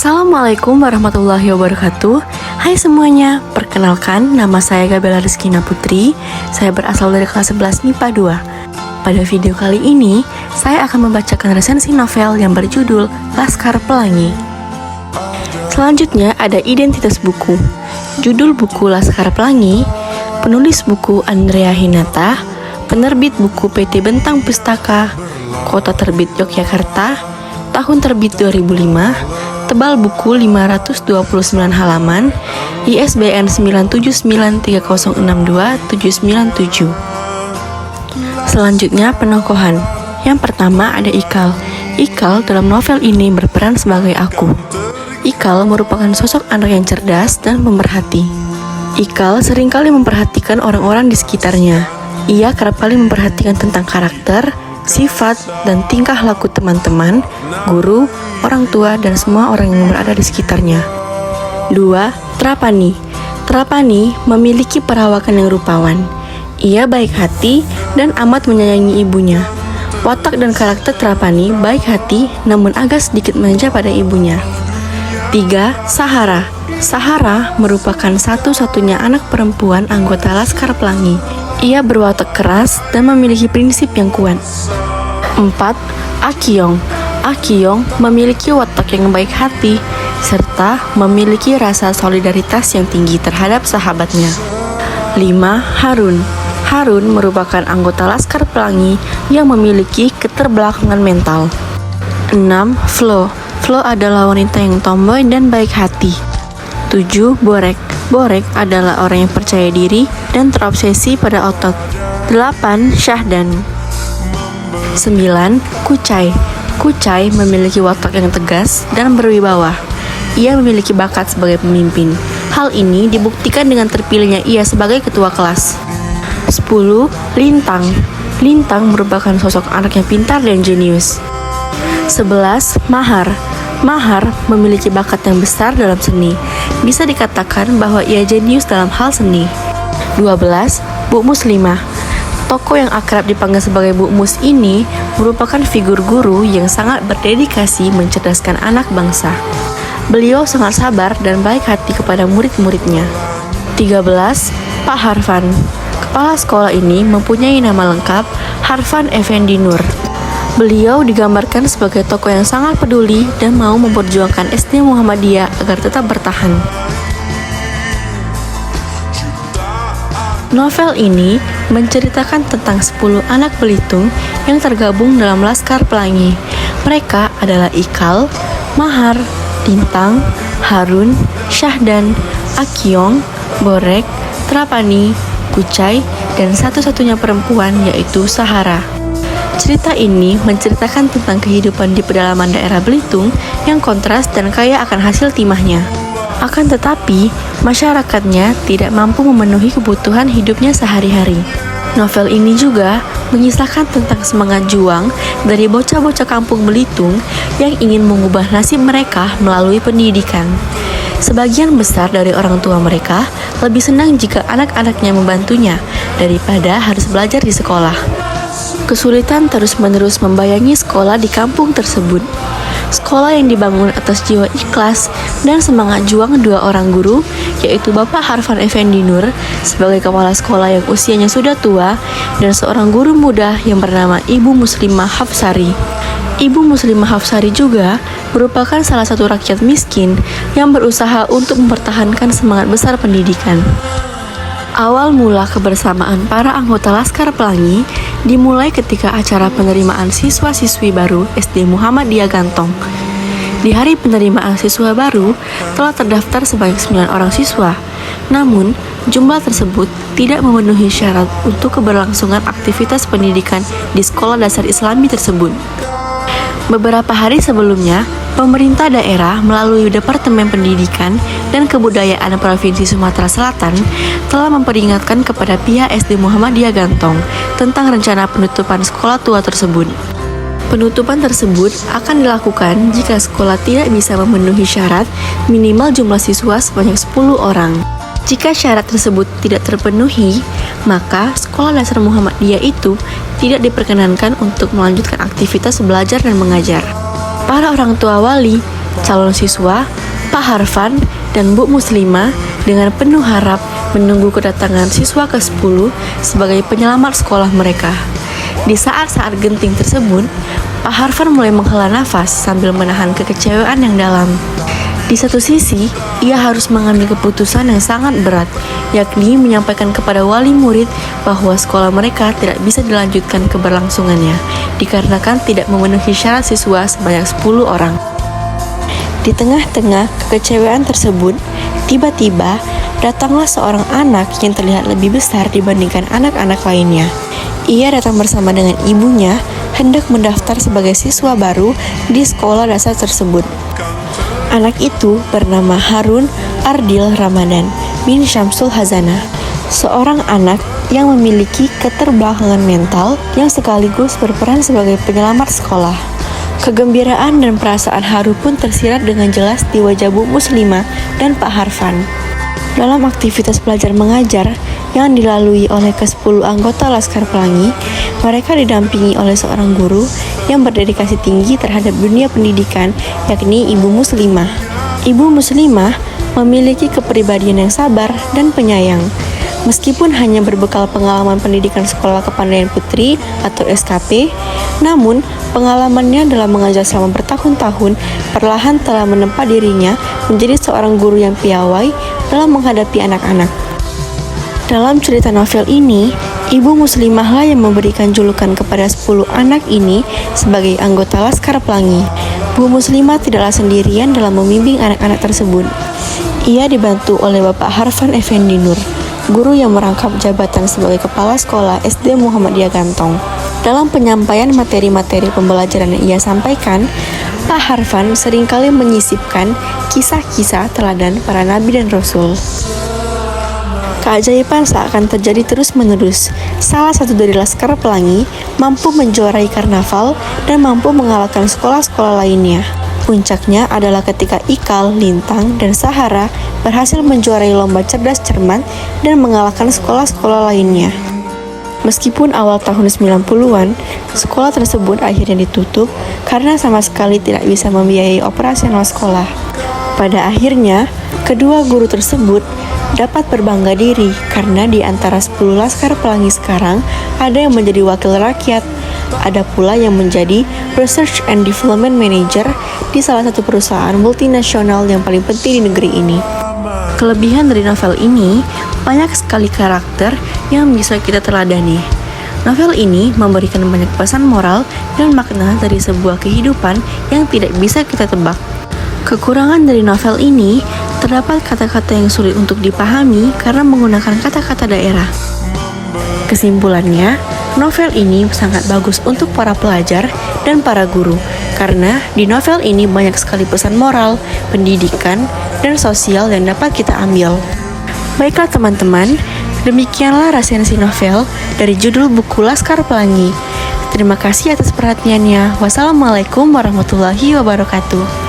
Assalamualaikum warahmatullahi wabarakatuh. Hai semuanya, perkenalkan nama saya Gabela Rizkina Putri. Saya berasal dari kelas 11 MIPA 2. Pada video kali ini, saya akan membacakan resensi novel yang berjudul Laskar Pelangi. Selanjutnya ada identitas buku. Judul buku Laskar Pelangi, penulis buku Andrea Hinata, penerbit buku PT Bentang Pustaka, Kota Terbit Yogyakarta, tahun terbit 2005, tebal buku 529 halaman, ISBN 97930629797. Selanjutnya penokohan. Yang pertama ada Ikal. Ikal dalam novel ini berperan sebagai aku. Ikal merupakan sosok anak yang cerdas dan pemerhati. Ikal seringkali memperhatikan orang-orang di sekitarnya. Ia kerap kali memperhatikan tentang karakter, sifat, dan tingkah laku teman-teman, guru, orang tua, dan semua orang yang berada di sekitarnya. 2. Trapani. Trapani memiliki perawakan yang rupawan. Ia baik hati dan amat menyayangi ibunya. Watak dan karakter Trapani baik hati namun agak sedikit manja pada ibunya. 3. Sahara. Sahara merupakan satu-satunya anak perempuan anggota Laskar Pelangi. Ia berwatak keras dan memiliki prinsip yang kuat. 4. Akyong. Akyong memiliki watak yang baik hati serta memiliki rasa solidaritas yang tinggi terhadap sahabatnya. 5. Harun. Harun merupakan anggota Laskar Pelangi yang memiliki keterbelakangan mental. 6. Flo. Flo adalah wanita yang tomboy dan baik hati. 7. Borek. Borek adalah orang yang percaya diri dan terobsesi pada otot. 8. Syahdan. 9. Kucai. Kucai memiliki watak yang tegas dan berwibawa. Ia memiliki bakat sebagai pemimpin. Hal ini dibuktikan dengan terpilihnya ia sebagai ketua kelas. 10. Lintang. Lintang merupakan sosok anak yang pintar dan jenius. 11. Mahar. Mahar memiliki bakat yang besar dalam seni. Bisa dikatakan bahwa ia jenius dalam hal seni. 12. Bu Muslimah. Tokoh yang akrab dipanggil sebagai Bu Mus ini merupakan figur guru yang sangat berdedikasi mencerdaskan anak bangsa. Beliau sangat sabar dan baik hati kepada murid-muridnya. 13. Pak Harfan. Kepala sekolah ini mempunyai nama lengkap Harfan Effendi Nur. Beliau digambarkan sebagai tokoh yang sangat peduli dan mau memperjuangkan SD Muhammadiyah agar tetap bertahan. Novel ini menceritakan tentang 10 anak Belitung yang tergabung dalam Laskar Pelangi. Mereka adalah Ikal, Mahar, Lintang, Harun, Syahdan, Akyong, Borek, Trapani, Kucai, dan satu-satunya perempuan yaitu Sahara. Cerita ini menceritakan tentang kehidupan di pedalaman daerah Belitung yang kontras dan kaya akan hasil timahnya. Akan tetapi, masyarakatnya tidak mampu memenuhi kebutuhan hidupnya sehari-hari. Novel ini juga mengisahkan tentang semangat juang dari bocah-bocah kampung Belitung yang ingin mengubah nasib mereka melalui pendidikan. Sebagian besar dari orang tua mereka lebih senang jika anak-anaknya membantunya daripada harus belajar di sekolah. Kesulitan terus-menerus membayangi sekolah di kampung tersebut. Sekolah yang dibangun atas jiwa ikhlas dan semangat juang dua orang guru, yaitu Bapak Harfan Effendi Nur sebagai kepala sekolah yang usianya sudah tua dan seorang guru muda yang bernama Ibu Muslimah Hafsari. Ibu Muslimah Hafsari juga merupakan salah satu rakyat miskin yang berusaha untuk mempertahankan semangat besar pendidikan. Awal mula kebersamaan para anggota Laskar Pelangi dimulai ketika acara penerimaan siswa-siswi baru SD Muhammadiyah Gantong. Di hari penerimaan siswa baru telah terdaftar sebanyak 9 orang siswa. Namun, jumlah tersebut tidak memenuhi syarat untuk keberlangsungan aktivitas pendidikan di sekolah dasar Islami tersebut. Beberapa hari sebelumnya, pemerintah daerah melalui Departemen Pendidikan dan Kebudayaan Provinsi Sumatera Selatan telah memperingatkan kepada pihak SD Muhammadiyah Gantong tentang rencana penutupan sekolah tua tersebut. Penutupan tersebut akan dilakukan jika sekolah tidak bisa memenuhi syarat minimal jumlah siswa sebanyak 10 orang. Jika syarat tersebut tidak terpenuhi, maka sekolah dasar Muhammadiyah itu tidak diperkenankan untuk melanjutkan aktivitas belajar dan mengajar. Para orang tua wali Calon siswa, Pak Harfan dan Bu Muslimah dengan penuh harap menunggu kedatangan siswa ke-10 sebagai penyelamat sekolah mereka. Di saat-saat genting tersebut, Pak Harfan mulai menghela nafas sambil menahan kekecewaan yang dalam. Di satu sisi, ia harus mengambil keputusan yang sangat berat, yakni menyampaikan kepada wali murid bahwa sekolah mereka tidak bisa dilanjutkan keberlangsungannya, dikarenakan tidak memenuhi syarat siswa sebanyak 10 orang. Di tengah-tengah kekecewaan tersebut, tiba-tiba datanglah seorang anak yang terlihat lebih besar dibandingkan anak-anak lainnya. Ia datang bersama dengan ibunya, hendak mendaftar sebagai siswa baru di sekolah dasar tersebut. Anak itu bernama Harun Ardil Ramadan bin Syamsul Hazana, seorang anak yang memiliki keterbelakangan mental yang sekaligus berperan sebagai penyelamat sekolah. Kegembiraan dan perasaan haru pun tersirat dengan jelas di wajah Bu Muslimah dan Pak Harfan. Dalam aktivitas belajar mengajar yang dilalui oleh ke-10 anggota Laskar Pelangi, mereka didampingi oleh seorang guru yang berdedikasi tinggi terhadap dunia pendidikan, yakni Ibu Muslimah. Ibu Muslimah memiliki kepribadian yang sabar dan penyayang. Meskipun hanya berbekal pengalaman pendidikan Sekolah Kepandaian Putri atau SKP, namun pengalamannya dalam mengajar selama bertahun-tahun perlahan telah menempa dirinya menjadi seorang guru yang piawai dalam menghadapi anak-anak. Dalam cerita novel ini, Ibu Muslimah lah yang memberikan julukan kepada 10 anak ini sebagai anggota Laskar Pelangi. Bu Muslimah tidaklah sendirian dalam membimbing anak-anak tersebut. Ia dibantu oleh Bapak Harfan Effendi Nur, guru yang merangkap jabatan sebagai Kepala Sekolah SD Muhammadiyah Gantong. Dalam penyampaian materi-materi pembelajaran yang ia sampaikan, Pak Harfan seringkali menyisipkan kisah-kisah teladan para nabi dan rasul. Keajaiban seakan terjadi terus-menerus. Salah satu dari Laskar Pelangi mampu menjuarai karnaval dan mampu mengalahkan sekolah-sekolah lainnya. Puncaknya adalah ketika Ikal, Lintang, dan Sahara berhasil menjuarai lomba cerdas cermat dan mengalahkan sekolah-sekolah lainnya. Meskipun awal tahun 90-an, sekolah tersebut akhirnya ditutup karena sama sekali tidak bisa membiayai operasional sekolah. Pada akhirnya, kedua guru tersebut dapat berbangga diri karena di antara 10 Laskar Pelangi sekarang ada yang menjadi wakil rakyat, ada pula yang menjadi Research and Development Manager di salah satu perusahaan multinasional yang paling penting di negeri ini. Kelebihan dari novel ini, banyak sekali karakter yang bisa kita teladani. Novel ini memberikan banyak pesan moral dan makna dari sebuah kehidupan yang tidak bisa kita tebak. Kekurangan dari novel ini, terdapat kata-kata yang sulit untuk dipahami karena menggunakan kata-kata daerah. Kesimpulannya, novel ini sangat bagus untuk para pelajar dan para guru, karena di novel ini banyak sekali pesan moral, pendidikan, dan sosial yang dapat kita ambil. Baiklah teman-teman, demikianlah resensi novel dari judul buku Laskar Pelangi. Terima kasih atas perhatiannya. Wassalamualaikum warahmatullahi wabarakatuh.